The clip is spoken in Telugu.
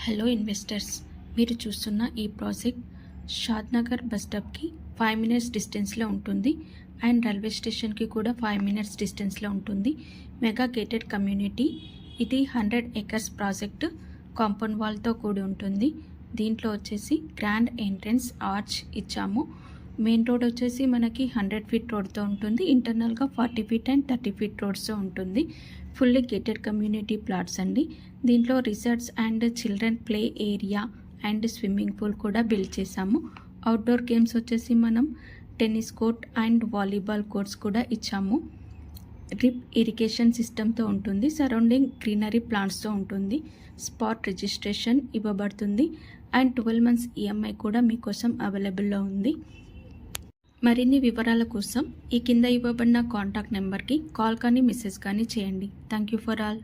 హలో ఇన్వెస్టర్స్, మీరు చూస్తున్న ఈ ప్రాజెక్ట్ షాద్నగర్ బస్ స్టాప్కి 5 మినిట్స్ డిస్టెన్స్లో ఉంటుంది అండ్ రైల్వే స్టేషన్కి కూడా 5 మినిట్స్ డిస్టెన్స్లో ఉంటుంది. Mega gated community. ఇది 100 acres ప్రాజెక్ట్. కాంపౌండ్ వాల్తో కూడి ఉంటుంది. దీంట్లో వచ్చేసి గ్రాండ్ ఎంట్రన్స్ ఆర్చ్ ఇచ్చాము. మెయిన్ రోడ్ వచ్చేసి మనకి 100 feet రోడ్తో ఉంటుంది. ఇంటర్నల్గా 40 feet అండ్ 30 feet రోడ్స్తో ఉంటుంది. ఫుల్లీ గేటెడ్ కమ్యూనిటీ ప్లాట్స్ అండి. దీంట్లో resorts and children play area and swimming pool కూడా బిల్డ్ చేశాము. అవుట్డోర్ గేమ్స్ వచ్చేసి మనం tennis court and volleyball courts కూడా ఇచ్చాము. డ్రిప్ ఇరిగేషన్ సిస్టమ్తో ఉంటుంది. సరౌండింగ్ గ్రీనరీ ప్లాంట్స్తో ఉంటుంది. స్పాట్ రిజిస్ట్రేషన్ ఇవ్వబడుతుంది అండ్ 12 months EMI కూడా మీకోసం అవైలబుల్లో ఉంది. మరిన్ని వివరాల కోసం ఈ కింద ఇవ్వబడిన కాంటాక్ట్ నెంబర్కి కాల్ కానీ మెసేజ్ కానీ చేయండి. Thank you for all.